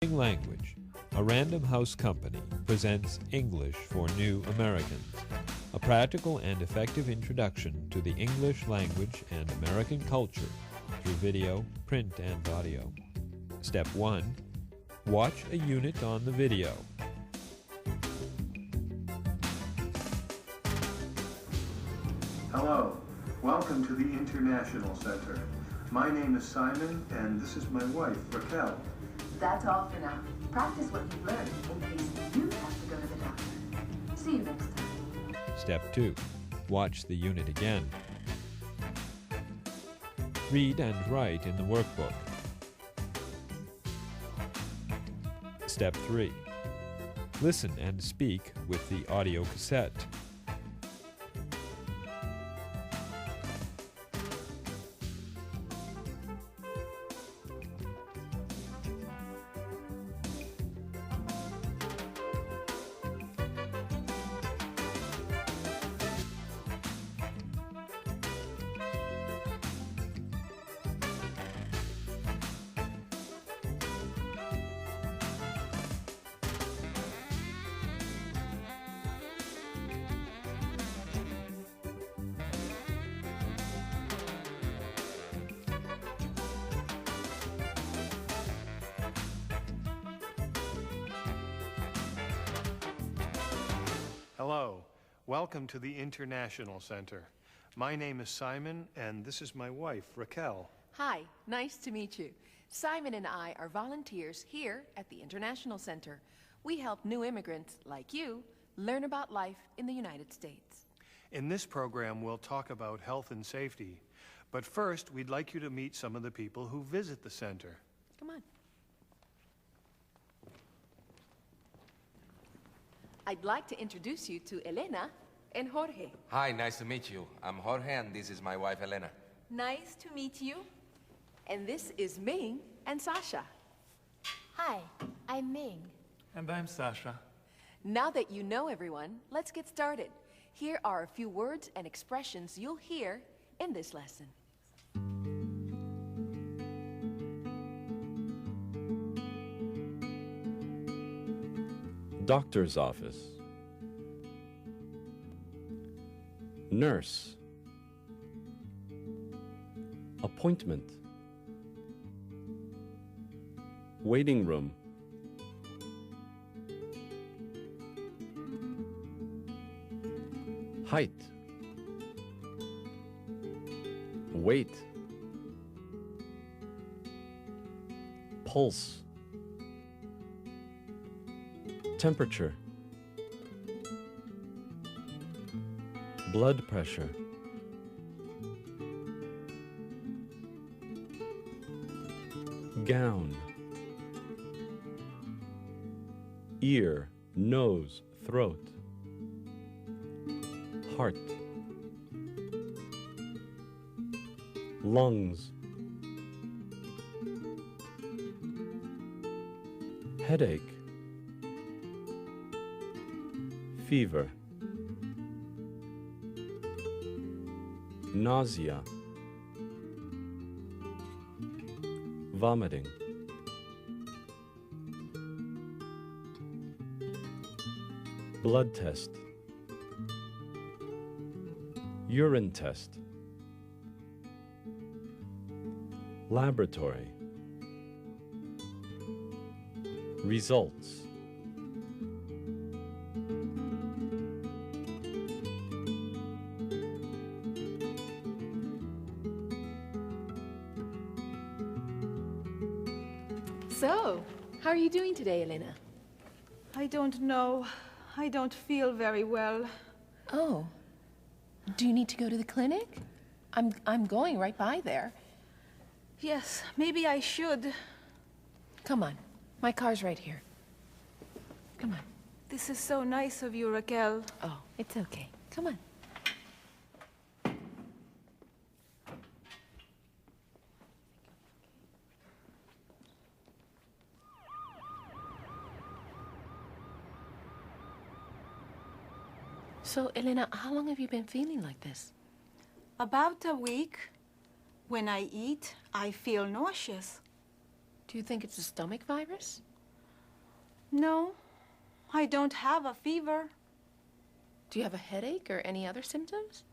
Language, a Random House company, presents English for New Americans, a practical and effective introduction to the English language and American culture through video, print, and audio. Step 1. Watch a unit on the video. Hello, welcome to the International Center. My name is Simon, and this is my wife, Raquel. That's all for now. Practice what you've learned in case you have to go to the doctor. See you next time. Step 2. Watch the unit again. Read and write in the workbook. Step 3. Listen and speak with the audio cassette. Hello, welcome to the International Center. My name is Simon, and this is my wife, Raquel. Hi, nice to meet you. Simon and I are volunteers here at the International Center. We help new immigrants like you learn about life in the United States. In this program, we'll talk about health and safety. But first, we'd like you to meet some of the people who visit the center. Come on. I'd like to introduce you to Elena and Jorge. Hi, nice to meet you. I'm Jorge, and this is my wife, Elena. Nice to meet you. And this is Ming and Sasha. Hi, I'm Ming. And I'm Sasha. Now that you know everyone, let's get started. Here are a few words and expressions you'll hear in this lesson. Doctor's office. Nurse. Appointment. Waiting room. Height. Weight. Pulse. Temperature. Blood pressure. Gown. Ear, nose, throat. Heart. Lungs. Headache. Fever. Nausea. Vomiting. Blood test. Urine test. Laboratory. Results. So, how are you doing today, Elena? I don't know. I don't feel very well. Oh, do you need to go to the clinic? I'm going right by there. Yes, maybe I should. Come on, my car's right here. Come on. This is so nice of you, Raquel. Oh, it's okay. Come on. So, Elena, how long have you been feeling like this? About a week. When I eat, I feel nauseous. Do you think it's a stomach virus? No, I don't have a fever. Do you have a headache or any other symptoms?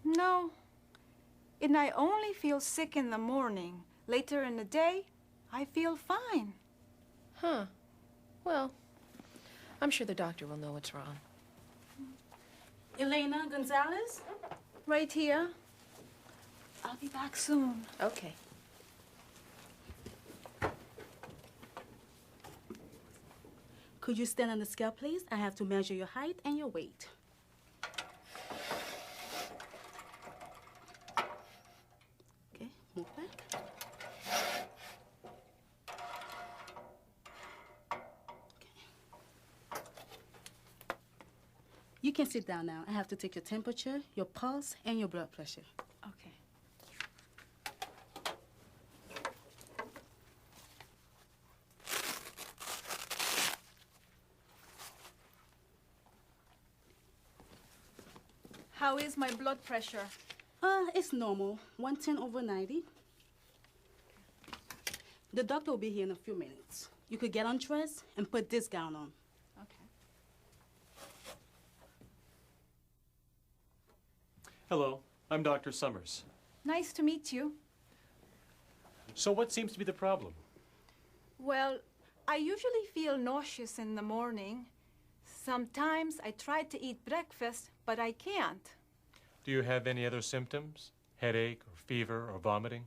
No. And I only feel sick in the morning. Later in the day, I feel fine. Huh. Well, I'm sure the doctor will know what's wrong. Elena Gonzalez? Right here. I'll be back soon. Okay. Could you stand on the scale, please? I have to measure your height and your weight. Okay, move back. Okay. You can sit down now. I have to take your temperature, your pulse, and your blood pressure. Okay. How is my blood pressure? It's normal. 110/90. The doctor will be here in a few minutes. You could get undressed and put this gown on. Okay. Hello, I'm Dr. Summers. Nice to meet you. So what seems to be the problem? Well, I usually feel nauseous in the morning. Sometimes I try to eat breakfast, but I can't. Do you have any other symptoms? Headache or fever or vomiting?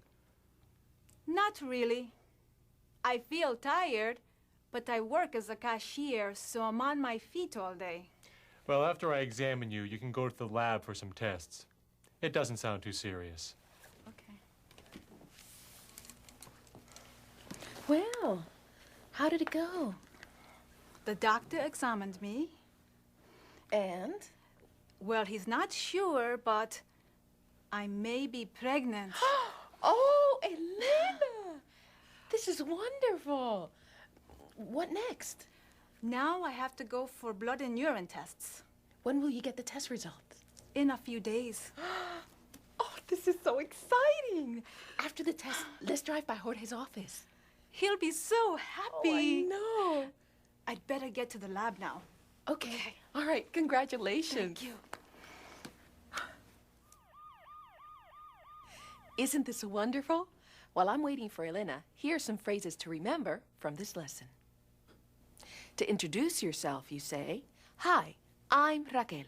Not really. I feel tired, but I work as a cashier, so I'm on my feet all day. Well, after I examine you, you can go to the lab for some tests. It doesn't sound too serious. Okay. Well, how did it go? The doctor examined me. And? Well, he's not sure, but I may be pregnant. Oh, Elena! This is wonderful. What next? Now I have to go for blood and urine tests. When will you get the test results? In a few days. Oh, this is so exciting. After the test, let's drive by Jorge's office. He'll be so happy. Oh, I know. I'd better get to the lab now. Okay. All right. Congratulations. Thank you. Isn't this wonderful? While I'm waiting for Elena, here are some phrases to remember from this lesson. To introduce yourself, you say, "Hi, I'm Raquel,"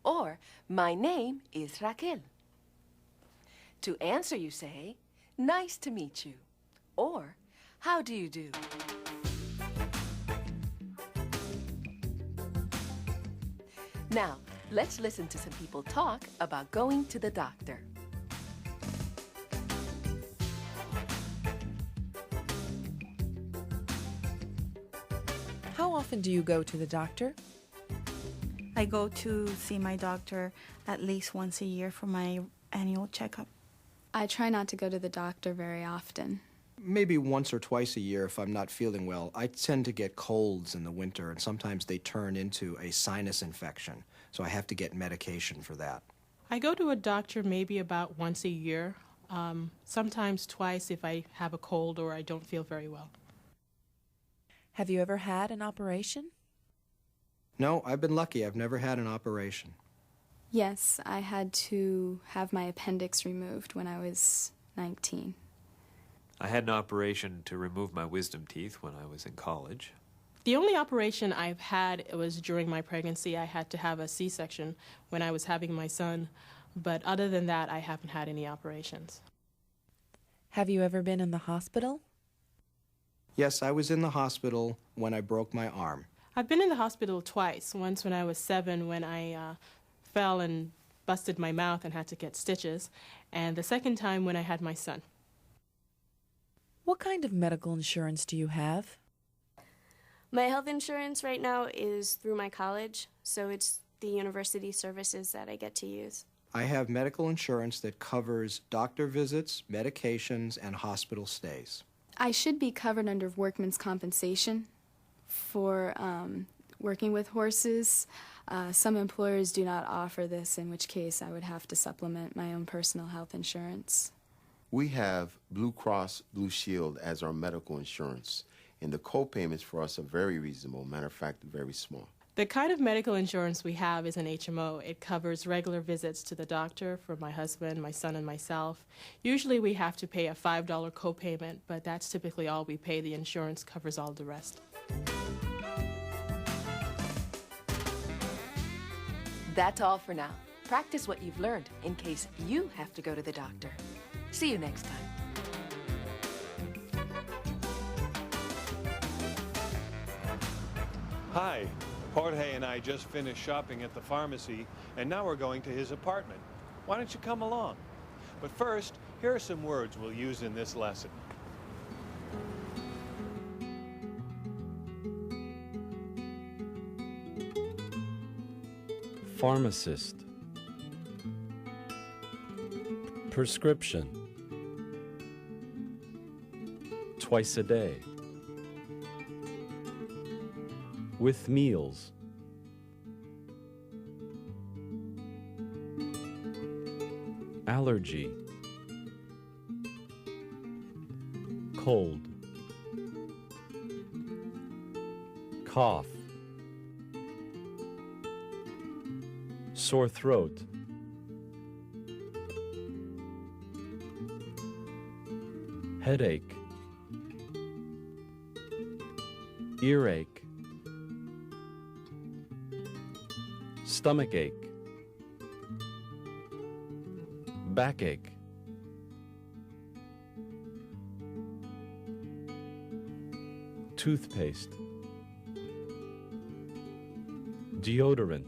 or "My name is Raquel." To answer, you say, "Nice to meet you," or "How do you do?" Now, let's listen to some people talk about going to the doctor. How often do you go to the doctor? I go to see my doctor at least once a year for my annual checkup. I try not to go to the doctor very often. Maybe once or twice a year if I'm not feeling well. I tend to get colds in the winter, and sometimes they turn into a sinus infection, so I have to get medication for that. I go to a doctor maybe about once a year, sometimes twice if I have a cold or I don't feel very well. Have you ever had an operation? No, I've been lucky. I've never had an operation. Yes, I had to have my appendix removed when I was 19. I had an operation to remove my wisdom teeth when I was in college. The only operation I've had was during my pregnancy. I had to have a C-section when I was having my son, but other than that, I haven't had any operations. Have you ever been in the hospital? Yes, I was in the hospital when I broke my arm. I've been in the hospital twice. Once when I was 7 when I fell and busted my mouth and had to get stitches, and the second time when I had my son. What kind of medical insurance do you have? My health insurance right now is through my college, so it's the university services that I get to use. I have medical insurance that covers doctor visits, medications, and hospital stays. I should be covered under workman's compensation for working with horses. Some employers do not offer this, in which case I would have to supplement my own personal health insurance. We have Blue Cross Blue Shield as our medical insurance, And the co-payments for us are very reasonable. Matter of fact, very small. The kind of medical insurance we have is an HMO. It covers regular visits to the doctor for my husband, my son, and myself. Usually we have to pay a $5 copayment, but that's typically all we pay. The insurance covers all the rest. That's all for now. Practice what you've learned in case you have to go to the doctor. See you next time. Hi. Jorge and I just finished shopping at the pharmacy, and now we're going to his apartment. Why don't you come along? But first, here are some words we'll use in this lesson. Pharmacist. Prescription. Twice a day. With meals. Allergy. Cold. Cough. Sore throat. Headache. Earache. Stomachache. Backache. Toothpaste. Deodorant.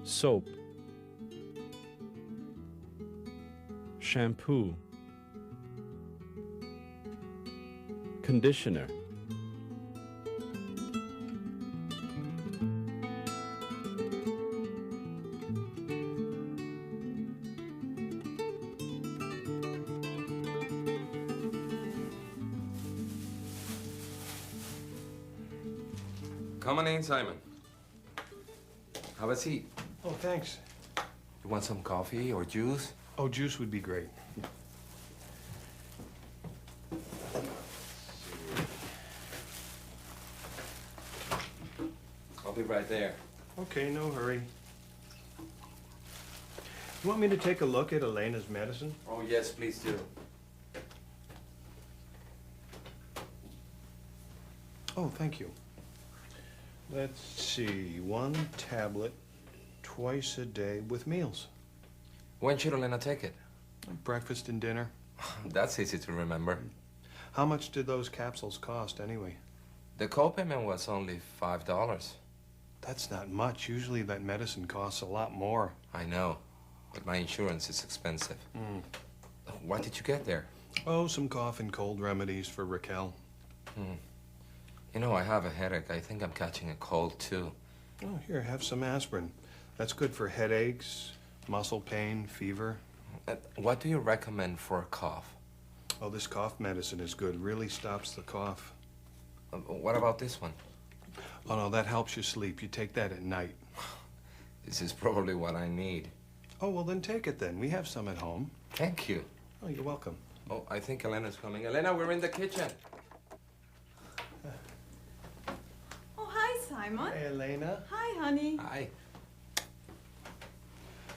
Soap. Shampoo. Conditioner. Come on in, Simon. Have a seat. Oh, thanks. You want some coffee or juice? Oh, juice would be great. I'll be right there. Okay, no hurry. You want me to take a look at Elena's medicine? Oh, yes, please do. Oh, thank you. Let's see, 1 tablet twice a day with meals. When should Elena take it? Breakfast and dinner. That's easy to remember. How much did those capsules cost anyway? The copayment was only $5. That's not much. Usually that medicine costs a lot more. I know, but my insurance is expensive. What did you get there? Oh, some cough and cold remedies for Raquel. You know, I have a headache. I think I'm catching a cold, too. Oh, here, have some aspirin. That's good for headaches, muscle pain, fever. What do you recommend for a cough? Oh, this cough medicine is good. Really stops the cough. What about this one? Oh, no, that helps you sleep. You take that at night. This is probably what I need. Oh, well, then take it then. We have some at home. Thank you. Oh, you're welcome. Oh, I think Elena's coming. Elena, we're in the kitchen. Oh, hi, Simon. Hey, Elena. Hi, honey. Hi.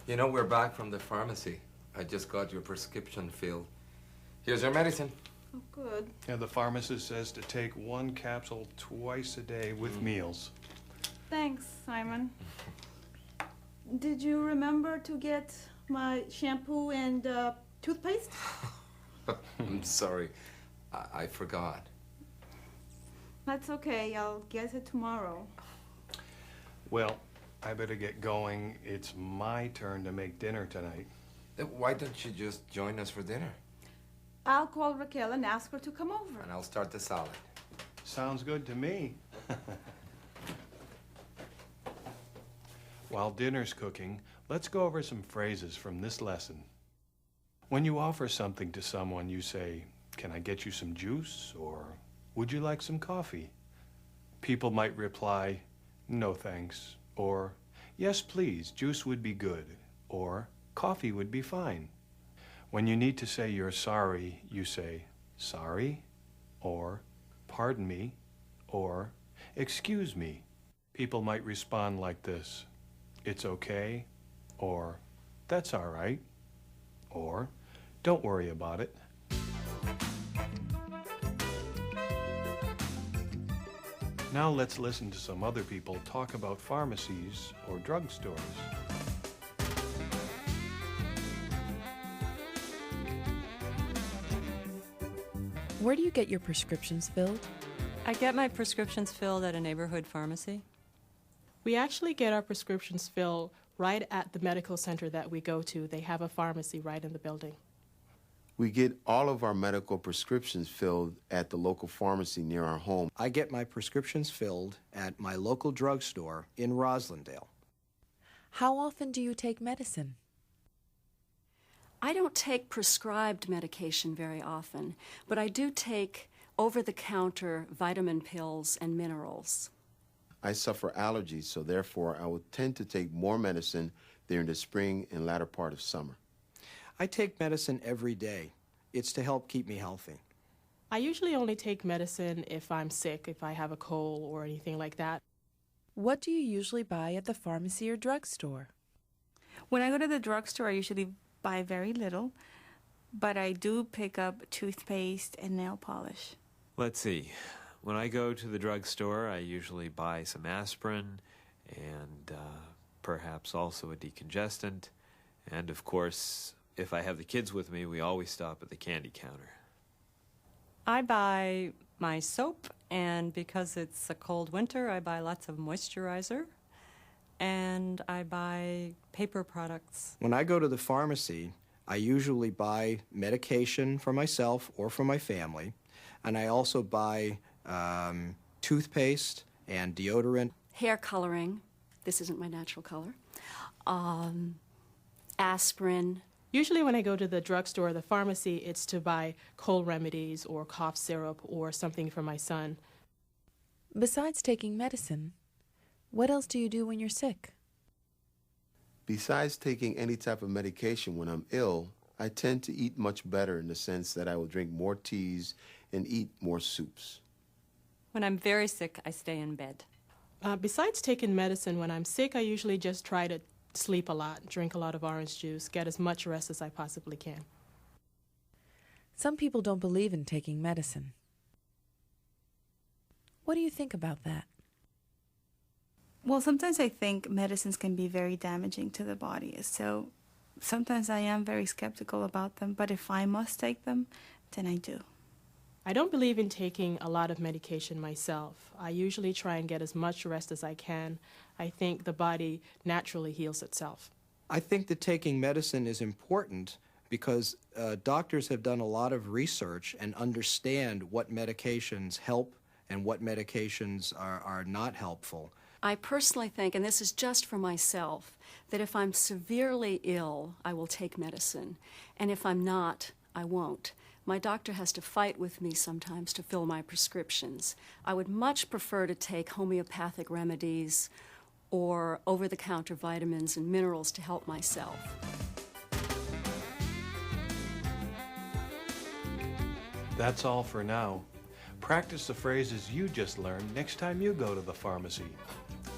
You know, we're back from the pharmacy. I just got your prescription filled. Here's your medicine. Oh, good. Yeah, the pharmacist says to take 1 capsule twice a day with meals. Thanks, Simon. Did you remember to get my shampoo and toothpaste? I'm sorry. I forgot. That's okay. I'll get it tomorrow. Well, I better get going. It's my turn to make dinner tonight. Why don't you just join us for dinner? I'll call Raquel and ask her to come over. And I'll start the salad. Sounds good to me. While dinner's cooking, let's go over some phrases from this lesson. When you offer something to someone, you say, "Can I get you some juice?" or "Would you like some coffee?" People might reply, "No, thanks," or "Yes, please, juice would be good," or "Coffee would be fine." When you need to say you're sorry, you say, sorry, or pardon me, or excuse me. People might respond like this: it's okay, or that's all right, or don't worry about it. Now let's listen to some other people talk about pharmacies or drugstores. Where do you get your prescriptions filled? I get my prescriptions filled at a neighborhood pharmacy. We actually get our prescriptions filled right at the medical center that we go to. They have a pharmacy right in the building. We get all of our medical prescriptions filled at the local pharmacy near our home. I get my prescriptions filled at my local drugstore in Roslindale. How often do you take medicine? I don't take prescribed medication very often, but I do take over-the-counter vitamin pills and minerals. I suffer allergies, so therefore I will tend to take more medicine during the spring and latter part of summer. I take medicine every day. It's to help keep me healthy. I usually only take medicine if I'm sick, if I have a cold or anything like that. What do you usually buy at the pharmacy or drugstore? When I go to the drugstore, I usually buy very little, but I do pick up toothpaste and nail polish. Let's see. When I go to the drugstore, I usually buy some aspirin and perhaps also a decongestant. And of course, if I have the kids with me, we always stop at the candy counter. I buy my soap, and because it's a cold winter, I buy lots of moisturizer, and I buy paper products. When I go to the pharmacy, I usually buy medication for myself or for my family, and I also buy toothpaste and deodorant. Hair coloring. This isn't my natural color. Aspirin. Usually when I go to the drugstore or the pharmacy, it's to buy cold remedies or cough syrup or something for my son. Besides taking medicine, what else do you do when you're sick? Besides taking any type of medication when I'm ill, I tend to eat much better in the sense that I will drink more teas and eat more soups. When I'm very sick, I stay in bed. Besides taking medicine, when I'm sick, I usually just try to sleep a lot, drink a lot of orange juice, get as much rest as I possibly can. Some people don't believe in taking medicine. What do you think about that? Well, sometimes I think medicines can be very damaging to the body, so sometimes I am very skeptical about them, but if I must take them, then I do. I don't believe in taking a lot of medication myself. I usually try and get as much rest as I can. I think the body naturally heals itself. I think that taking medicine is important because doctors have done a lot of research and understand what medications help and what medications are not helpful. I personally think, and this is just for myself, that if I'm severely ill, I will take medicine, and if I'm not, I won't. My doctor has to fight with me sometimes to fill my prescriptions. I would much prefer to take homeopathic remedies or over-the-counter vitamins and minerals to help myself. That's all for now. Practice the phrases you just learned next time you go to the pharmacy.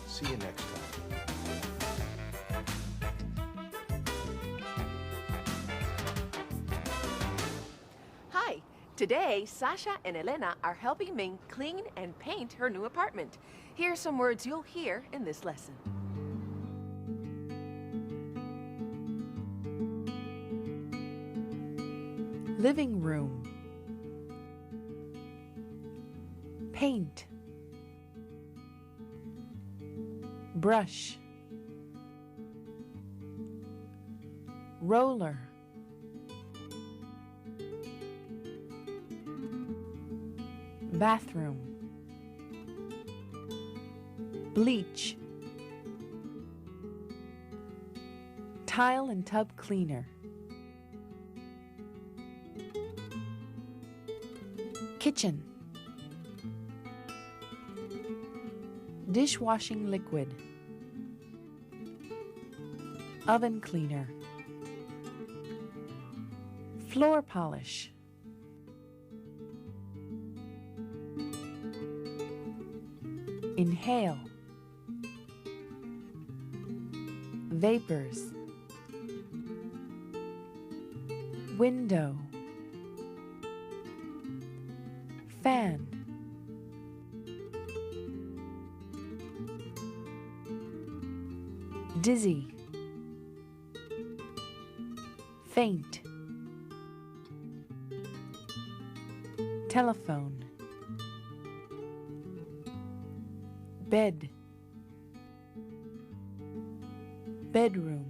See you next time. Hi, today Sasha and Elena are helping Ming clean and paint her new apartment. Here are some words you'll hear in this lesson. Living room. Paint. Brush. Roller. Bathroom. Bleach. Tile and tub cleaner. Kitchen. Dishwashing liquid. Oven cleaner. Floor polish. Inhale. Vapors. Window. Fan. Dizzy. Faint. Telephone. Bed. Bedroom.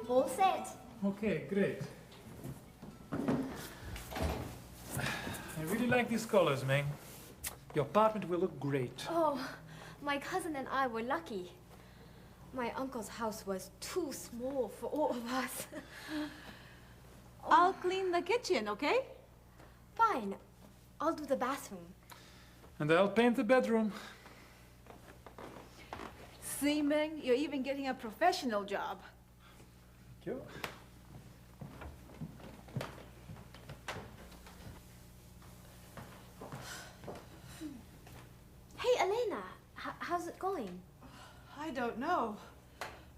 All set. Okay, great. I really like these colors, Ming. Your apartment will look great. Oh, my cousin and I were lucky. My uncle's house was too small for all of us. I'll clean the kitchen, okay? Fine. I'll do the bathroom. And I'll paint the bedroom. See, Ming, you're even getting a professional job. Thank you. Hey, Elena, how's it going? I don't know.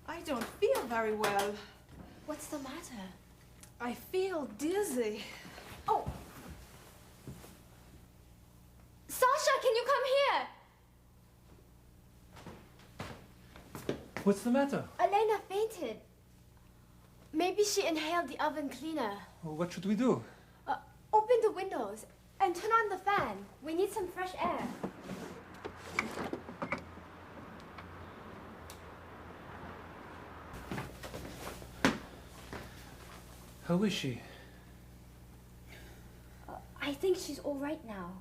I don't feel very well. What's the matter? I feel dizzy. Oh! Sasha, can you come here? What's the matter? Elena fainted. Maybe she inhaled the oven cleaner. Well, what should we do? Open the windows and turn on the fan. We need some fresh air. How is she? I think she's all right now.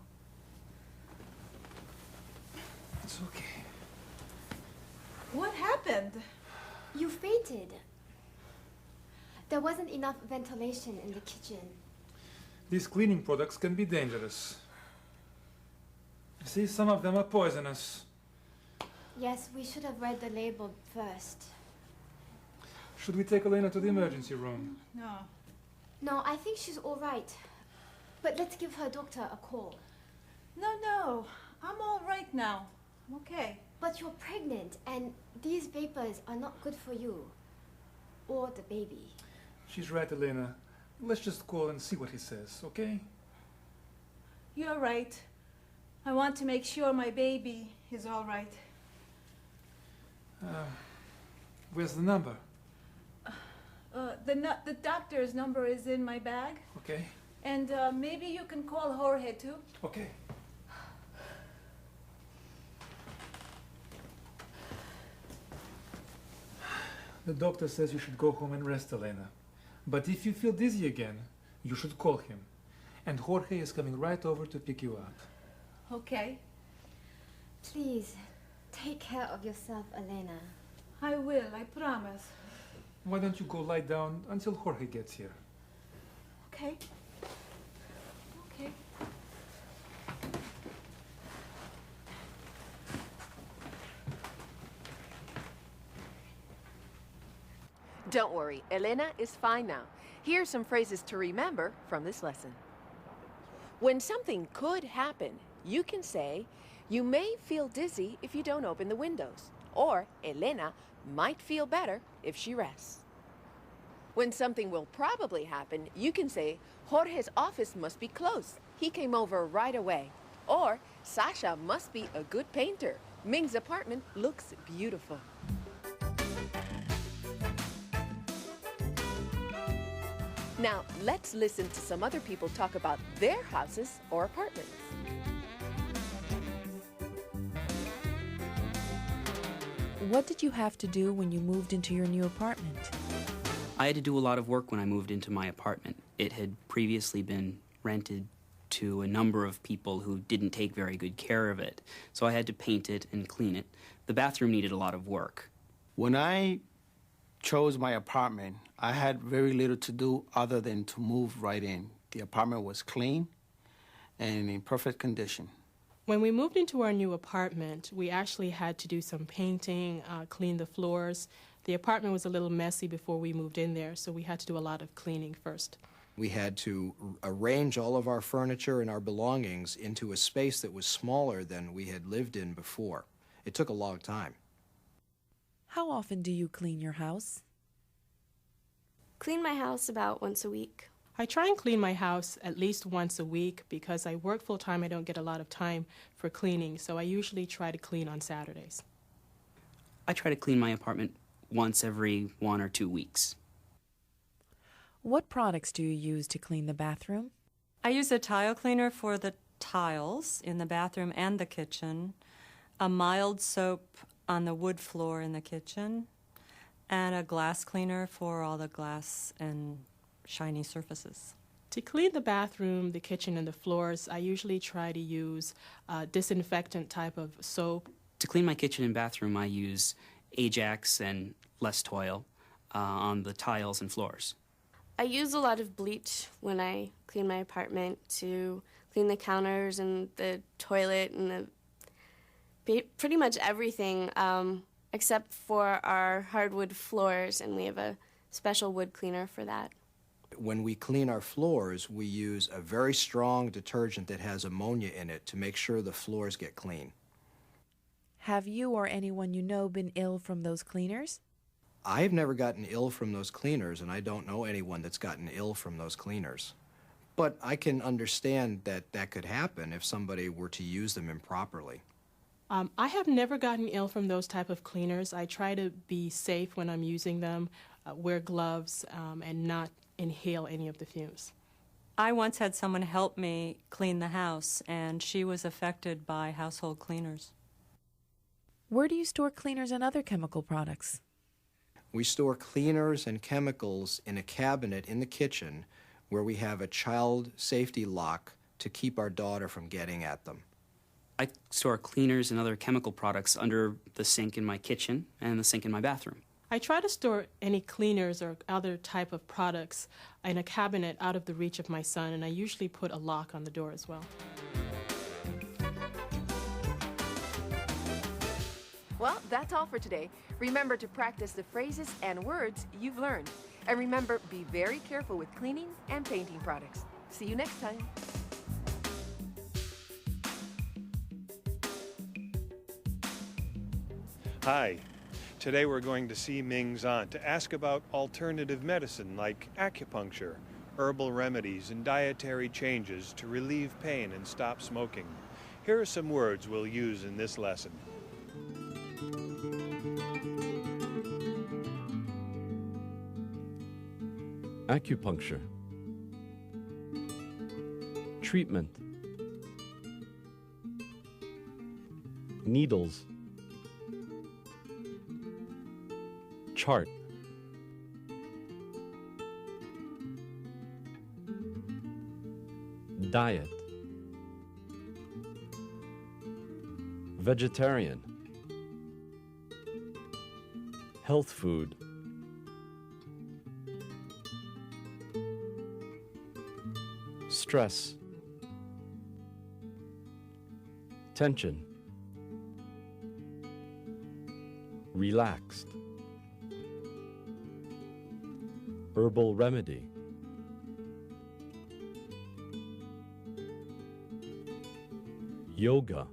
It's okay. What happened? You fainted. There wasn't enough ventilation in the kitchen. These cleaning products can be dangerous. You see, some of them are poisonous. Yes, we should have read the label first. Should we take Elena to the emergency room? No. No, I think she's all right. But let's give her doctor a call. No. I'm all right now. I'm okay. But you're pregnant, and these vapors are not good for you. Or the baby. She's right, Elena. Let's just call and see what he says, okay? You're right. I want to make sure my baby is all right. Where's the number? The doctor's number is in my bag. Okay. And maybe you can call Jorge too. Okay. The doctor says you should go home and rest, Elena. But if you feel dizzy again, you should call him. And Jorge is coming right over to pick you up. Okay. Please, take care of yourself, Elena. I will, I promise. Why don't you go lie down until Jorge gets here? Okay. Okay. Don't worry, Elena is fine now. Here's some phrases to remember from this lesson. When something could happen, you can say, you may feel dizzy if you don't open the windows. Or, Elena might feel better if she rests. When something will probably happen, you can say, Jorge's office must be closed. He came over right away. Or, Sasha must be a good painter. Ming's apartment looks beautiful. Now, let's listen to some other people talk about their houses or apartments. What did you have to do when you moved into your new apartment? I had to do a lot of work when I moved into my apartment. It had previously been rented to a number of people who didn't take very good care of it. So I had to paint it and clean it. The bathroom needed a lot of work. When I chose my apartment, I had very little to do other than to move right in. The apartment was clean, and in perfect condition. When we moved into our new apartment, we actually had to do some painting, clean the floors. The apartment was a little messy before we moved in there, so we had to do a lot of cleaning first. We had to arrange all of our furniture and our belongings into a space that was smaller than we had lived in before. It took a long time. How often do you clean your house? Clean my house about once a week. I try and clean my house at least once a week because I work full-time. I don't get a lot of time for cleaning, so I usually try to clean on Saturdays. I try to clean my apartment once every 1 or 2 weeks. What products do you use to clean the bathroom? I use a tile cleaner for the tiles in the bathroom and the kitchen, a mild soap on the wood floor in the kitchen, and a glass cleaner for all the glass and shiny surfaces. To clean the bathroom, the kitchen, and the floors, I usually try to use a disinfectant type of soap. To clean my kitchen and bathroom, I use Ajax and Less Toil on the tiles and floors. I use a lot of bleach when I clean my apartment to clean the counters and the toilet and pretty much everything except for our hardwood floors, and we have a special wood cleaner for that. When we clean our floors, we use a very strong detergent that has ammonia in it to make sure the floors get clean. Have you or anyone you know been ill from those cleaners? I've never gotten ill from those cleaners, and I don't know anyone that's gotten ill from those cleaners. But I can understand that that could happen if somebody were to use them improperly. I have never gotten ill from those type of cleaners. I try to be safe when I'm using them, wear gloves, and not inhale any of the fumes. I once had someone help me clean the house, and she was affected by household cleaners. Where do you store cleaners and other chemical products? We store cleaners and chemicals in a cabinet in the kitchen where we have a child safety lock to keep our daughter from getting at them. I store cleaners and other chemical products under the sink in my kitchen and the sink in my bathroom. I try to store any cleaners or other type of products in a cabinet out of the reach of my son, and I usually put a lock on the door as well. Well, that's all for today. Remember to practice the phrases and words you've learned. And remember, be very careful with cleaning and painting products. See you next time. Hi. Today we're going to see Ming Zan to ask about alternative medicine like acupuncture, herbal remedies, and dietary changes to relieve pain and stop smoking. Here are some words we'll use in this lesson. Acupuncture. Treatment. Needles. Chart. Diet. Vegetarian. Health food. Stress. Tension. Relaxed. Herbal remedy. Yoga.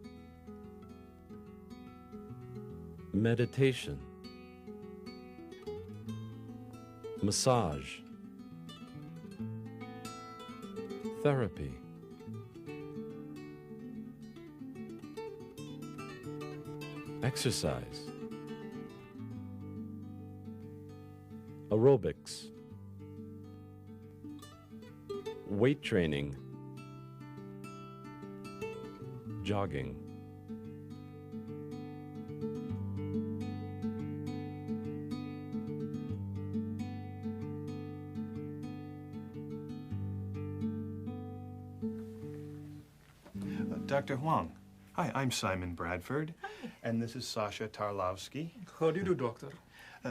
Meditation. Massage. Therapy. Exercise. Aerobics. Weight training. Jogging. Dr. Huang. Hi, I'm Simon Bradford. Hi. And this is Sasha Tarlowski. How do you do, doctor?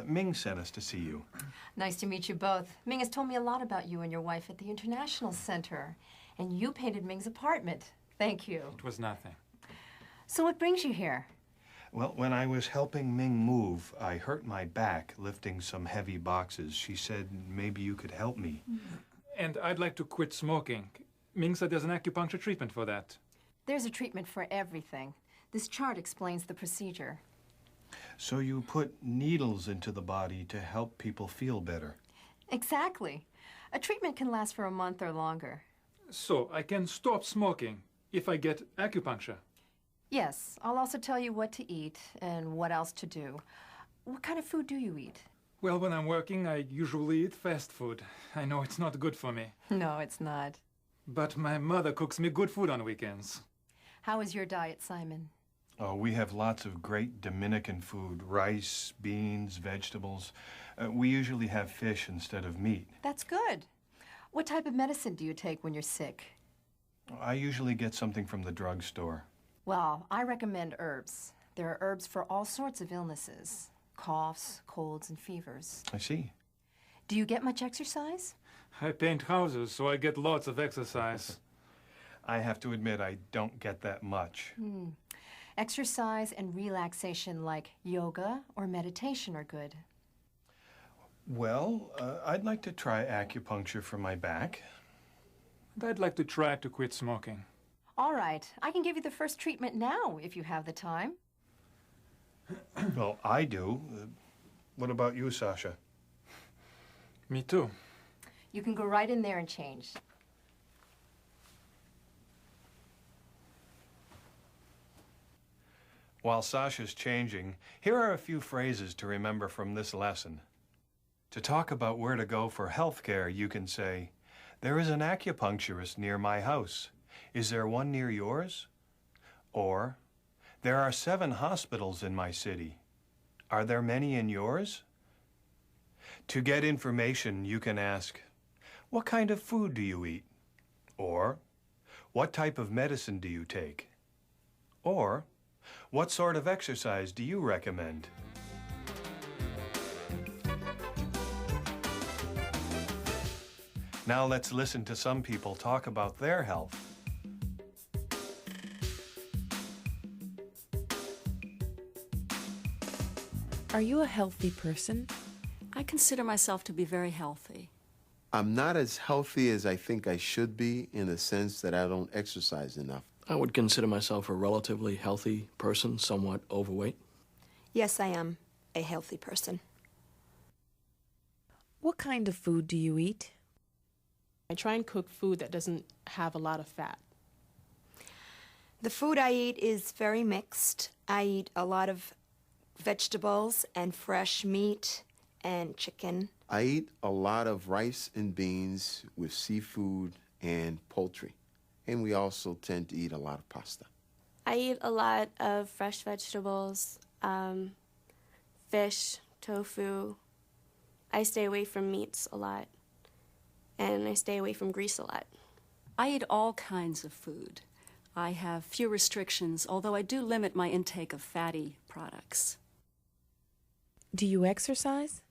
Ming sent us to see you. Nice to meet you both. Ming has told me a lot about you and your wife at the International Center. And you painted Ming's apartment. Thank you. It was nothing. So what brings you here? Well, when I was helping Ming move, I hurt my back lifting some heavy boxes. She said maybe you could help me. And I'd like to quit smoking. Ming said there's an acupuncture treatment for that. There's a treatment for everything. This chart explains the procedure. So you put needles into the body to help people feel better? Exactly. A treatment can last for a month or longer. So I can stop smoking if I get acupuncture. Yes, I'll also tell you what to eat and what else to do. What kind of food do you eat? Well, when I'm working, I usually eat fast food. I know it's not good for me. No, it's not. But my mother cooks me good food on weekends. How is your diet, Simon? Oh, we have lots of great Dominican food. Rice, beans, vegetables. We usually have fish instead of meat. That's good. What type of medicine do you take when you're sick? I usually get something from the drugstore. Well, I recommend herbs. There are herbs for all sorts of illnesses. Coughs, colds, and fevers. I see. Do you get much exercise? I paint houses, so I get lots of exercise. I have to admit, I don't get that much. Exercise and relaxation like yoga or meditation are good. Well, I'd like to try acupuncture for my back. And I'd like to try to quit smoking. All right, I can give you the first treatment now if you have the time. Well, I do. What about you, Sasha? Me too. You can go right in there and change. While Sasha's changing, here are a few phrases to remember from this lesson. To talk about where to go for health care, you can say, "There is an acupuncturist near my house. Is there one near yours?" Or, "There are 7 hospitals in my city. Are there many in yours?" To get information, you can ask, "What kind of food do you eat?" Or, "What type of medicine do you take?" Or, "What sort of exercise do you recommend?" Now let's listen to some people talk about their health. Are you a healthy person? I consider myself to be very healthy. I'm not as healthy as I think I should be in the sense that I don't exercise enough. I would consider myself a relatively healthy person, somewhat overweight. Yes, I am a healthy person. What kind of food do you eat? I try and cook food that doesn't have a lot of fat. The food I eat is very mixed. I eat a lot of vegetables and fresh meat and chicken. I eat a lot of rice and beans with seafood and poultry. And we also tend to eat a lot of pasta. I eat a lot of fresh vegetables, fish, tofu. I stay away from meats a lot. And I stay away from grease a lot. I eat all kinds of food. I have few restrictions, although I do limit my intake of fatty products. Do you exercise?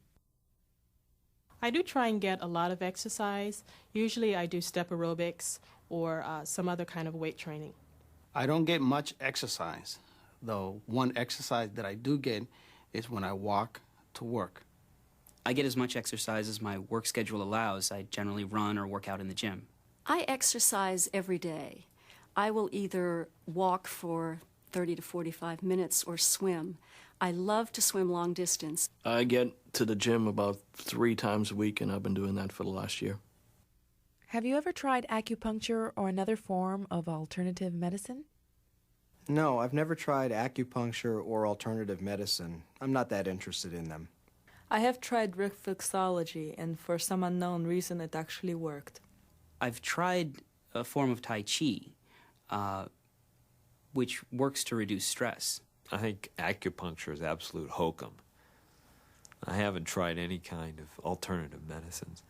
I do try and get a lot of exercise. Usually I do step aerobics or some other kind of weight training. I don't get much exercise, though one exercise that I do get is when I walk to work. I get as much exercise as my work schedule allows. I generally run or work out in the gym. I exercise every day. I will either walk for 30 to 45 minutes or swim. I love to swim long distance. I get to the gym about 3 times a week, and I've been doing that for the last year. Have you ever tried acupuncture or another form of alternative medicine? No, I've never tried acupuncture or alternative medicine. I'm not that interested in them. I have tried reflexology, and for some unknown reason, it actually worked. I've tried a form of Tai Chi, which works to reduce stress. I think acupuncture is absolute hokum. I haven't tried any kind of alternative medicines.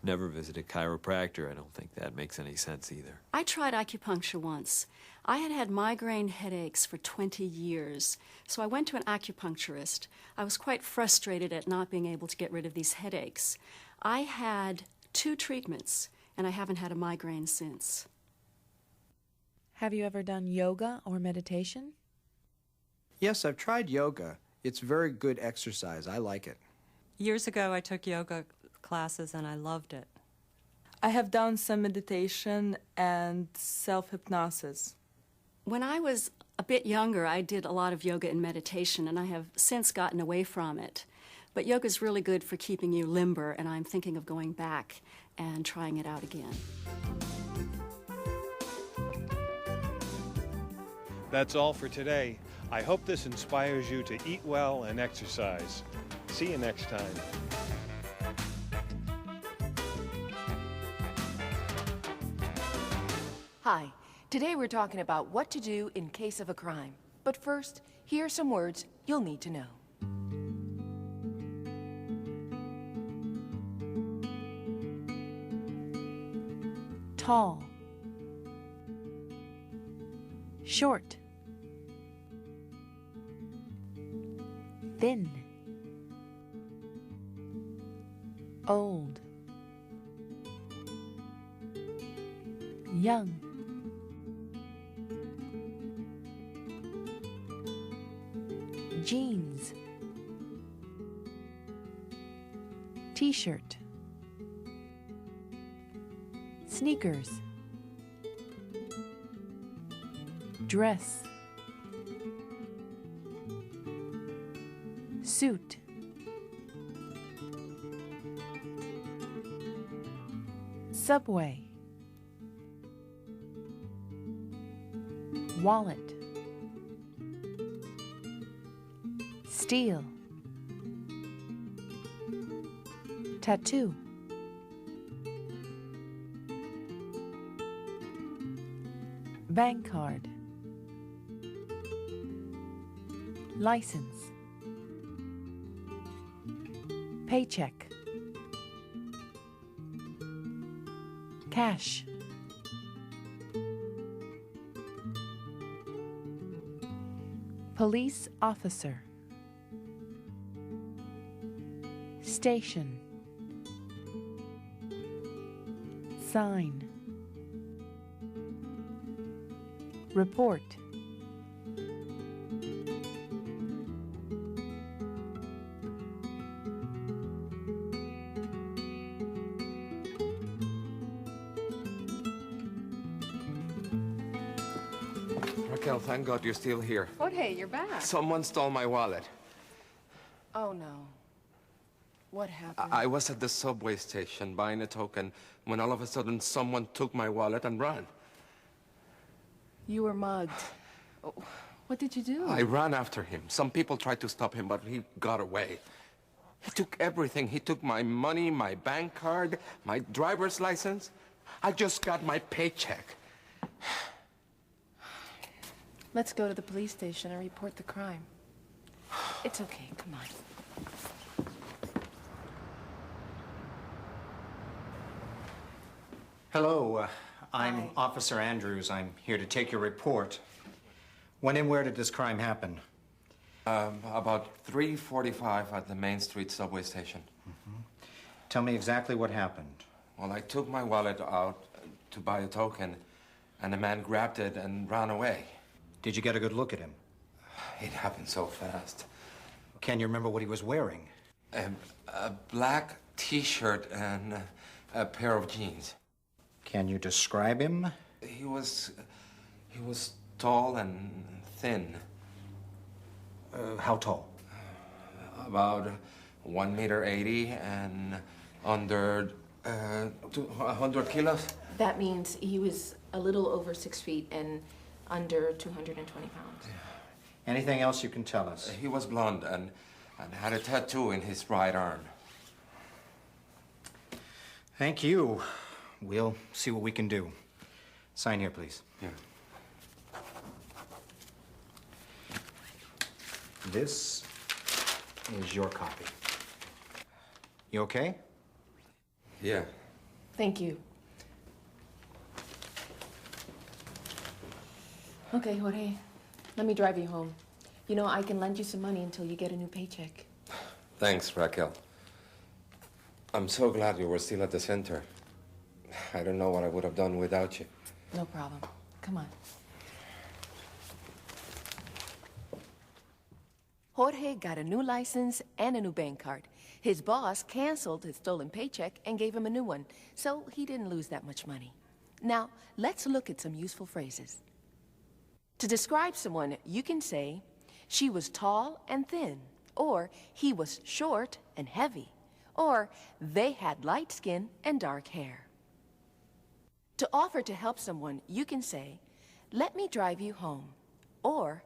Never visited a chiropractor. I don't think that makes any sense either. I tried acupuncture once. I had had migraine headaches for 20 years, so I went to an acupuncturist. I was quite frustrated at not being able to get rid of these headaches. I had 2 treatments, and I haven't had a migraine since. Have you ever done yoga or meditation? Yes, I've tried yoga. It's very good exercise. I like it. Years ago, I took yoga classes and I loved it. I have done some meditation and self-hypnosis. When I was a bit younger, I did a lot of yoga and meditation, and I have since gotten away from it. But yoga is really good for keeping you limber, and I'm thinking of going back and trying it out again. That's all for today. I hope this inspires you to eat well and exercise. See you next time. Hi. Today we're talking about what to do in case of a crime. But first, here are some words you'll need to know. Tall. Short. Thin. Old. Young. Jeans. T-shirt. Sneakers. Dress. Suit. Subway. Wallet. Steel. Tattoo. Bank card. License. Paycheck. Cash. Police officer. Station. Sign. Report. Raquel, thank God you're still here. Jorge, you're back. Someone stole my wallet. Oh, no. What happened? I was at the subway station buying a token when all of a sudden someone took my wallet and ran. You were mugged. Oh, what did you do? I ran after him. Some people tried to stop him, but he got away. He took everything. He took my money, my bank card, my driver's license. I just got my paycheck. Let's go to the police station and report the crime. It's okay, come on. Hello, I'm Officer Andrews. I'm here to take your report. When and where did this crime happen? About 3:45 at the Main Street subway station. Tell me exactly what happened. Well, I took my wallet out to buy a token, and the man grabbed it and ran away. Did you get a good look at him? It happened so fast. Can you remember what he was wearing? A black T-shirt and a pair of jeans. Can you describe him? He was tall and thin. How tall? About 1.80 m and under 100 kilos. That means he was a little over 6 feet and under 220 pounds. Anything else you can tell us? He was blonde and had a tattoo in his right arm. Thank you. We'll see what we can do. Sign here, please. Yeah. This is your copy. You okay? Yeah. Thank you. Okay, Jorge. Let me drive you home. You know, I can lend you some money until you get a new paycheck. Thanks, Raquel. I'm so glad you were still at the center. I don't know what I would have done without you. No problem. Come on. Jorge got a new license and a new bank card. His boss canceled his stolen paycheck and gave him a new one, so he didn't lose that much money. Now, let's look at some useful phrases. To describe someone, you can say, she was tall and thin, or he was short and heavy, or they had light skin and dark hair. To offer to help someone, you can say, let me drive you home, or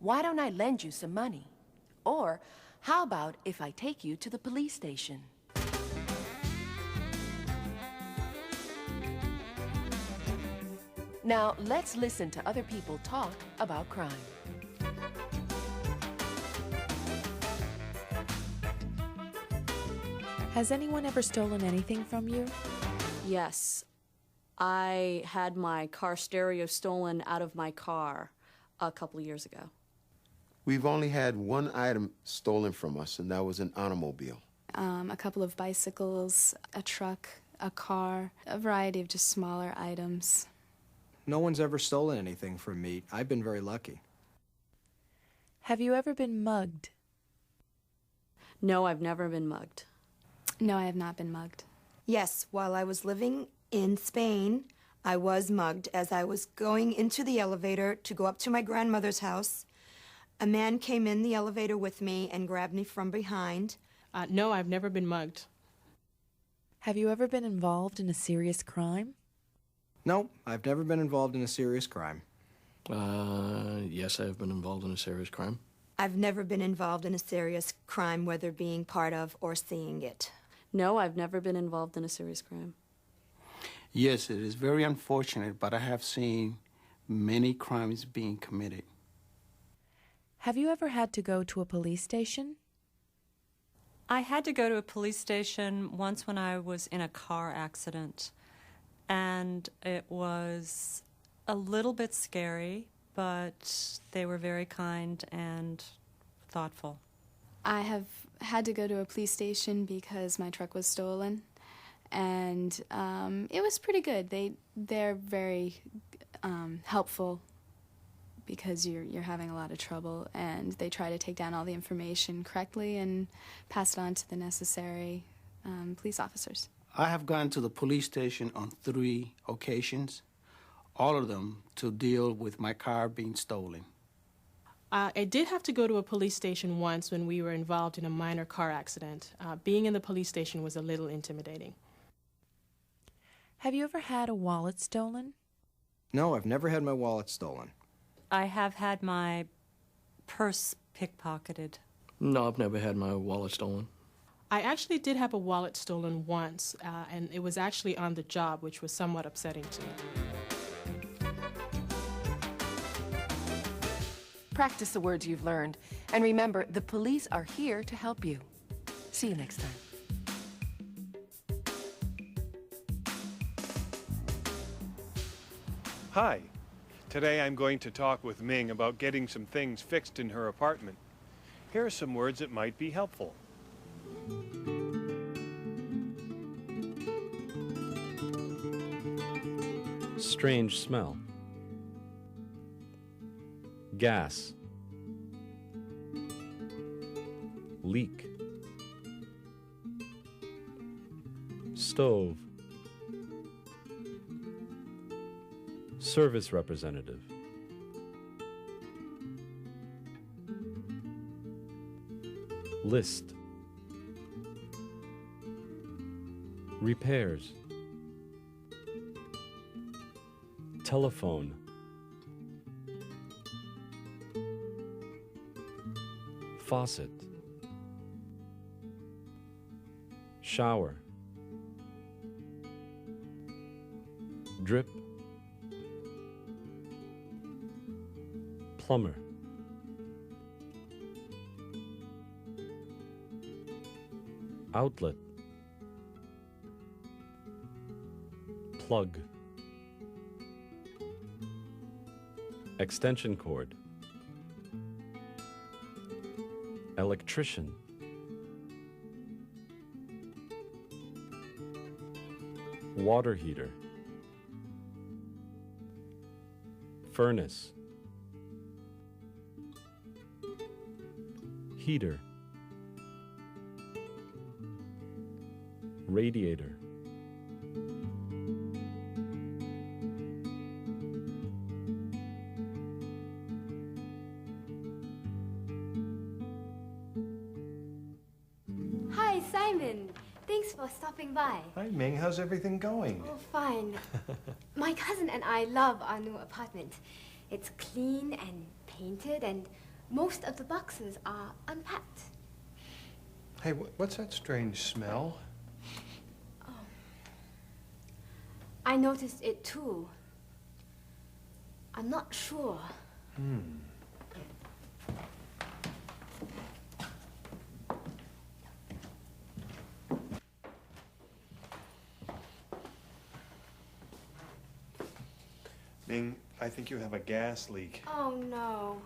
why don't I lend you some money, or how about if I take you to the police station? Now, let's listen to other people talk about crime. Has anyone ever stolen anything from you? Yes. I had my car stereo stolen out of my car a couple of years ago. We've only had one item stolen from us, and that was an automobile. A couple of bicycles, a truck, a car, a variety of just smaller items. No one's ever stolen anything from me. I've been very lucky. Have you ever been mugged? No, I've never been mugged. No, I have not been mugged. Yes, while I was living in Spain, I was mugged as I was going into the elevator to go up to my grandmother's house. A man came in the elevator with me and grabbed me from behind. No, I've never been mugged. Have you ever been involved in a serious crime? No, I've never been involved in a serious crime. Yes, I have been involved in a serious crime. I've never been involved in a serious crime, whether being part of or seeing it. No, I've never been involved in a serious crime. Yes, it is very unfortunate, but I have seen many crimes being committed. Have you ever had to go to a police station? I had to go to a police station once when I was in a car accident, and it was a little bit scary, but they were very kind and thoughtful. I have had to go to a police station because my truck was stolen, and it was pretty good. They're very helpful because you're having a lot of trouble, and they try to take down all the information correctly and pass it on to the necessary police officers. I have gone to the police station on 3 occasions, all of them to deal with my car being stolen. I did have to go to a police station once when we were involved in a minor car accident. Being in the police station was a little intimidating. Have you ever had a wallet stolen? No, I've never had my wallet stolen. I have had my purse pickpocketed. No, I've never had my wallet stolen. I actually did have a wallet stolen once, and it was actually on the job, which was somewhat upsetting to me. Practice the words you've learned, and remember, the police are here to help you. See you next time. Hi. Today I'm going to talk with Ming about getting some things fixed in her apartment. Here are some words that might be helpful. Strange smell. Gas. Leak. Stove. Service representative. List. Repairs. Telephone. Faucet. Shower. Drip. Plumber. Outlet. Plug. Extension cord. Electrician. Water heater. Furnace. heater, radiator, Hi, Simon. Thanks for stopping by. Hi, Ming. How's everything going? Oh, fine. My cousin and I love our new apartment. It's clean and painted, and most of the boxes are unpacked. Hey, what's that strange smell? I noticed it too. I'm not sure. Ming, I think you have a gas leak. Oh, no.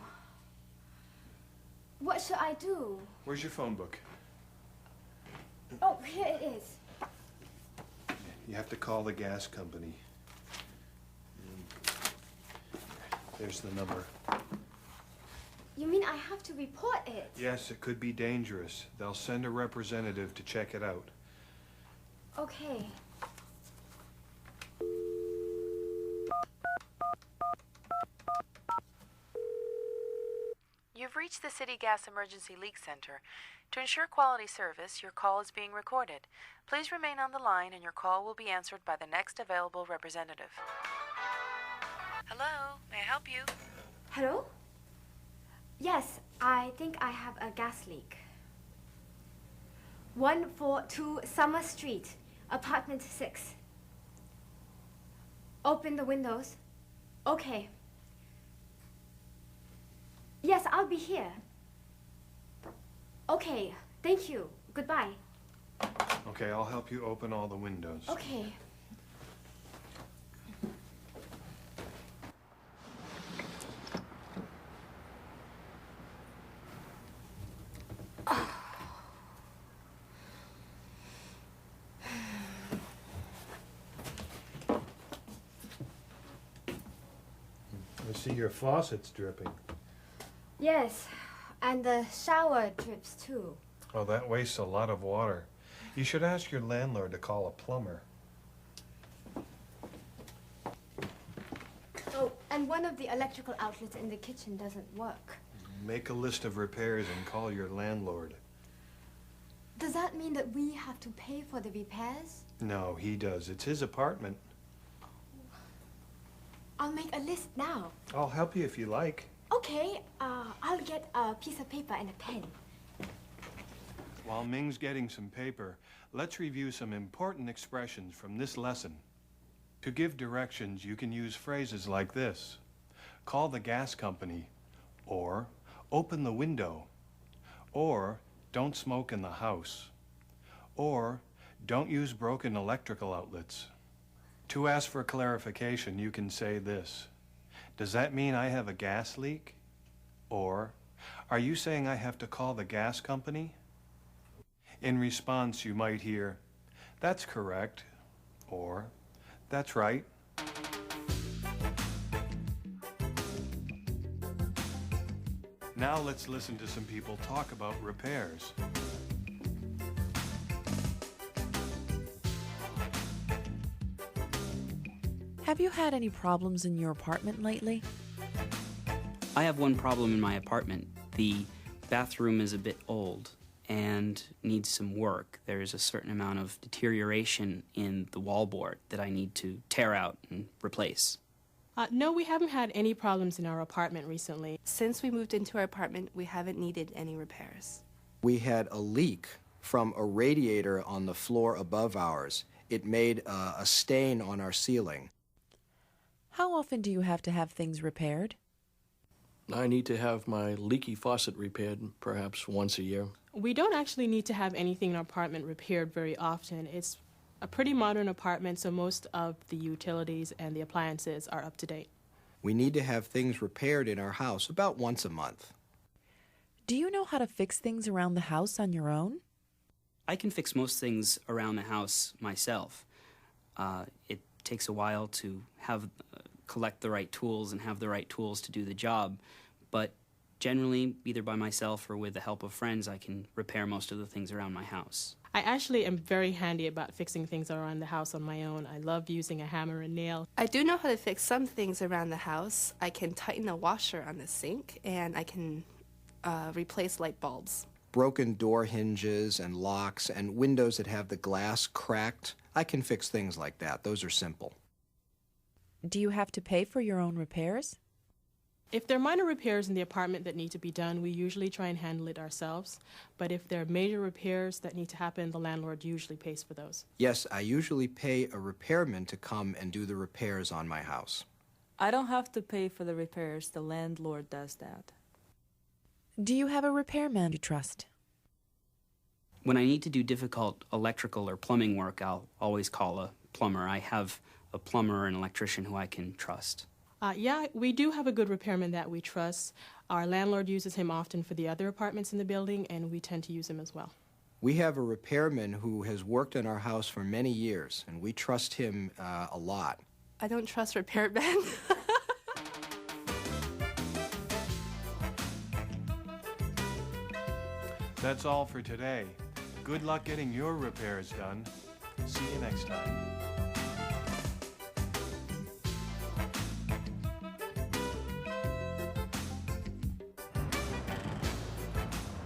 What should I do? Where's your phone book? Oh, here it is. You have to call the gas company. There's the number. You mean I have to report it? Yes, it could be dangerous. They'll send a representative to check it out. Okay. You've reached the City Gas Emergency Leak Center. To ensure quality service, your call is being recorded. Please remain on the line and your call will be answered by the next available representative. Hello, may I help you? Hello? Yes, I think I have a gas leak. 142 Summer Street, apartment 6. Open the windows. Okay. Yes, I'll be here. Okay, thank you. Goodbye. Okay, I'll help you open all the windows. Okay. I see your faucet's dripping. Yes, and the shower drips too. Oh, that wastes a lot of water. You should ask your landlord to call a plumber. Oh, and one of the electrical outlets in the kitchen doesn't work. Make a list of repairs and call your landlord. Does that mean that we have to pay for the repairs? No, he does. It's his apartment. I'll make a list now. I'll help you if you like. Okay, I'll get a piece of paper and a pen. While Ming's getting some paper, let's review some important expressions from this lesson. To give directions, you can use phrases like this: call the gas company, or open the window, or don't smoke in the house, or don't use broken electrical outlets. To ask for clarification, you can say this: does that mean I have a gas leak? Or, are you saying I have to call the gas company? In response, you might hear, that's correct, or, that's right. Now let's listen to some people talk about repairs. Have you had any problems in your apartment lately? I have one problem in my apartment. The bathroom is a bit old and needs some work. There is a certain amount of deterioration in the wallboard that I need to tear out and replace. No, we haven't had any problems in our apartment recently. Since we moved into our apartment, we haven't needed any repairs. We had a leak from a radiator on the floor above ours. It made a stain on our ceiling. How often do you have to have things repaired? I need to have my leaky faucet repaired perhaps once a year. We don't actually need to have anything in our apartment repaired very often. It's a pretty modern apartment, so most of the utilities and the appliances are up to date. We need to have things repaired in our house about once a month. Do you know how to fix things around the house on your own? I can fix most things around the house myself. It takes a while to collect the right tools and have the right tools to do the job, but generally, either by myself or with the help of friends, I can repair most of the things around my house. I actually am very handy about fixing things around the house on my own. I love using a hammer and nail. I do know how to fix some things around the house. I can tighten a washer on the sink, and I can replace light bulbs. Broken door hinges and locks and windows that have the glass cracked. I can fix things like that. Those are simple. Do you have to pay for your own repairs? If there are minor repairs in the apartment that need to be done, we usually try and handle it ourselves. But if there are major repairs that need to happen, the landlord usually pays for those. Yes, I usually pay a repairman to come and do the repairs on my house. I don't have to pay for the repairs. The landlord does that. Do you have a repairman you trust? When I need to do difficult electrical or plumbing work, I'll always call a plumber. I have a plumber or an electrician who I can trust. Yeah, we do have a good repairman that we trust. Our landlord uses him often for the other apartments in the building, and we tend to use him as well. We have a repairman who has worked in our house for many years, and we trust him a lot. I don't trust repairmen. That's all for today. Good luck getting your repairs done. See you next time.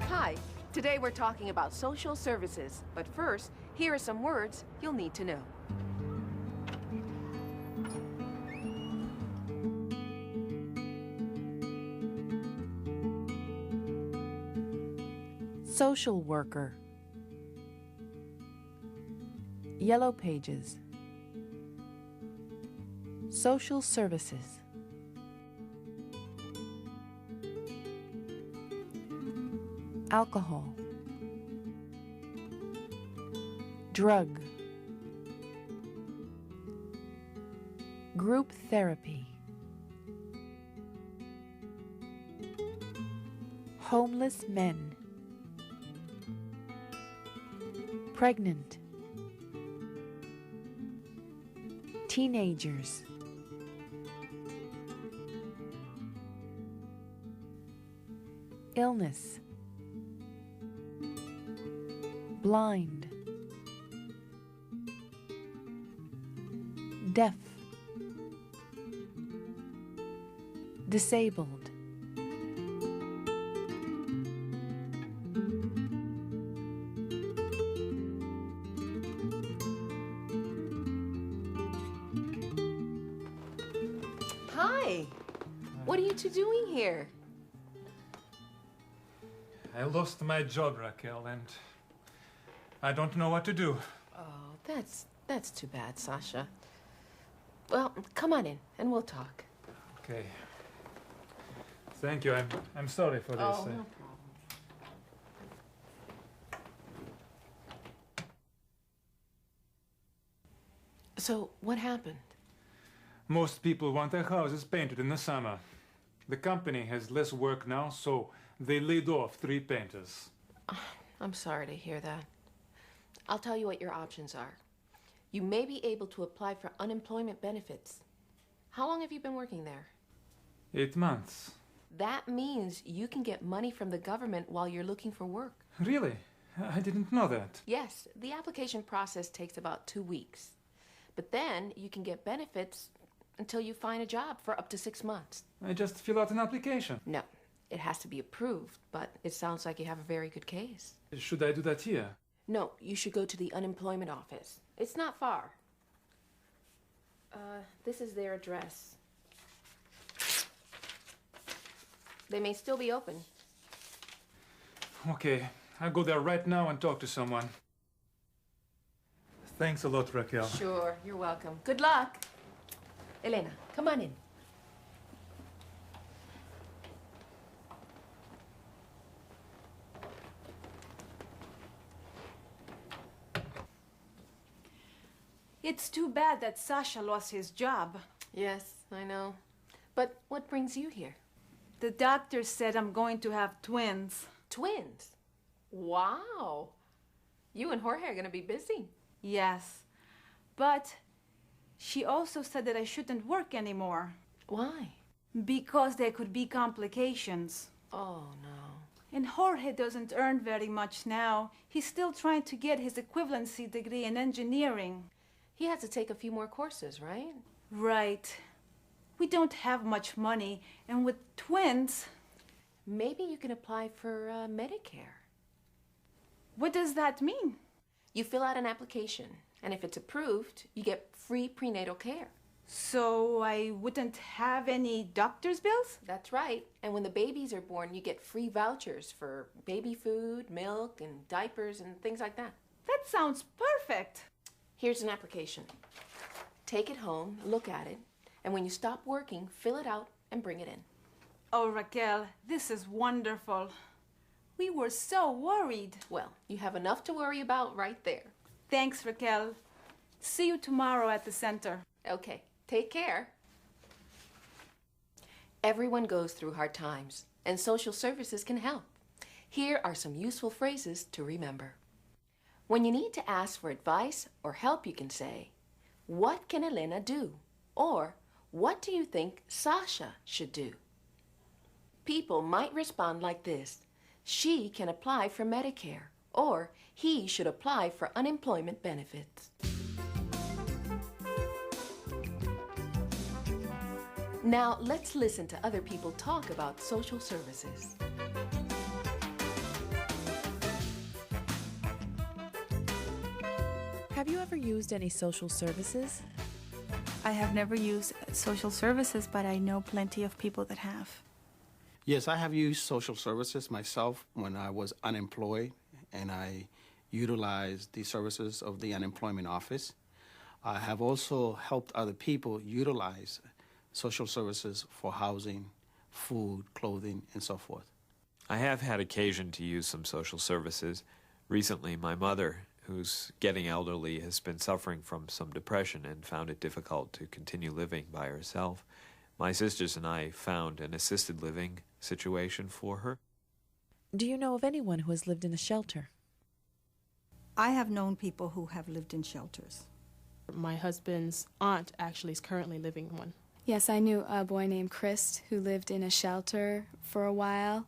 Hi, today we're talking about social services, but first, here are some words you'll need to know. Social worker. Yellow pages. Social services. Alcohol. Drug. Group therapy. Homeless men. Pregnant. Teenagers. Illness. Blind. Deaf. Disabled. Hi. What are you two doing here? I lost my job, Raquel, and I don't know what to do. Oh, that's too bad, Sasha. Well, come on in, and we'll talk. Okay. Thank you. I'm sorry for this. Oh, no problem. So, what happened? Most people want their houses painted in the summer. The company has less work now, so they laid off 3 painters. I'm sorry to hear that. I'll tell you what your options are. You may be able to apply for unemployment benefits. How long have you been working there? 8 months. That means you can get money from the government while you're looking for work. Really? I didn't know that. Yes, the application process takes about 2 weeks. But then you can get benefits until you find a job for up to 6 months. I just fill out an application. No, it has to be approved, but it sounds like you have a very good case. Should I do that here? No, you should go to the unemployment office. It's not far. This is their address. They may still be open. Okay, I'll go there right now and talk to someone. Thanks a lot, Raquel. Sure, you're welcome. Good luck. Elena, come on in. It's too bad that Sasha lost his job. Yes, I know. But what brings you here? The doctor said I'm going to have twins. Twins? Wow. You and Jorge are going to be busy. Yes. But she also said that I shouldn't work anymore. Why? Because there could be complications. Oh, no. And Jorge doesn't earn very much now. He's still trying to get his equivalency degree in engineering. He has to take a few more courses, right? Right. We don't have much money, and with twins... Maybe you can apply for Medicare. What does that mean? You fill out an application, and if it's approved, you get free prenatal care. So I wouldn't have any doctor's bills? That's right. And when the babies are born, you get free vouchers for baby food, milk, and diapers, and things like that. That sounds perfect. Here's an application. Take it home, look at it, and when you stop working, fill it out and bring it in. Oh, Raquel, this is wonderful. We were so worried. Well, you have enough to worry about right there. Thanks, Raquel. See you tomorrow at the center. Okay, take care. Everyone goes through hard times, and social services can help. Here are some useful phrases to remember. When you need to ask for advice or help, you can say, "What can Elena do?" Or, "What do you think Sasha should do?" People might respond like this: "She can apply for Medicare," or "He should apply for unemployment benefits." Now, let's listen to other people talk about social services. Have you ever used any social services? I have never used social services, but I know plenty of people that have. Yes, I have used social services myself when I was unemployed, and I utilized the services of the unemployment office. I have also helped other people utilize social services for housing, food, clothing, and so forth. I have had occasion to use some social services. Recently, my mother, who's getting elderly, has been suffering from some depression and found it difficult to continue living by herself. My sisters and I found an assisted living situation for her. Do you know of anyone who has lived in a shelter? I have known people who have lived in shelters. My husband's aunt actually is currently living in one. Yes, I knew a boy named Chris who lived in a shelter for a while,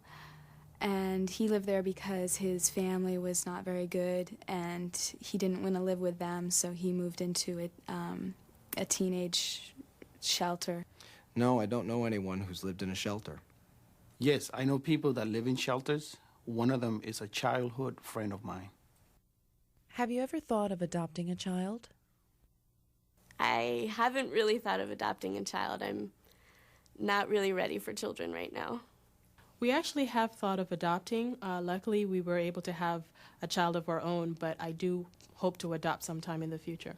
and he lived there because his family was not very good, and he didn't want to live with them, so he moved into a teenage shelter. No, I don't know anyone who's lived in a shelter. Yes, I know people that live in shelters. One of them is a childhood friend of mine. Have you ever thought of adopting a child? I haven't really thought of adopting a child. I'm not really ready for children right now. We actually have thought of adopting. Luckily, we were able to have a child of our own, but I do hope to adopt sometime in the future.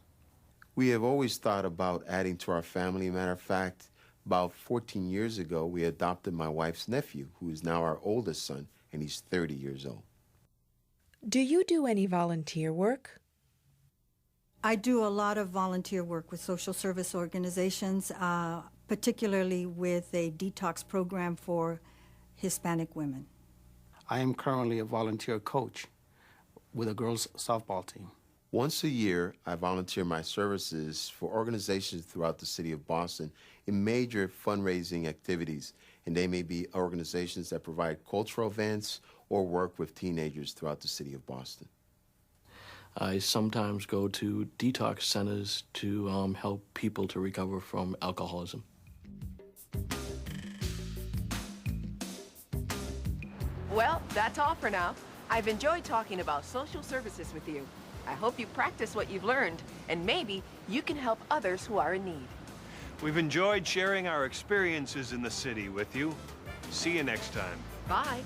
We have always thought about adding to our family. Matter of fact, about 14 years ago, we adopted my wife's nephew, who is now our oldest son, and he's 30 years old. Do you do any volunteer work? I do a lot of volunteer work with social service organizations, particularly with a detox program for Hispanic women. I am currently a volunteer coach with a girls' softball team. Once a year, I volunteer my services for organizations throughout the city of Boston in major fundraising activities, and they may be organizations that provide cultural events or work with teenagers throughout the city of Boston. I sometimes go to detox centers to help people to recover from alcoholism. Well, that's all for now. I've enjoyed talking about social services with you. I hope you practice what you've learned, and maybe you can help others who are in need. We've enjoyed sharing our experiences in the city with you. See you next time. Bye.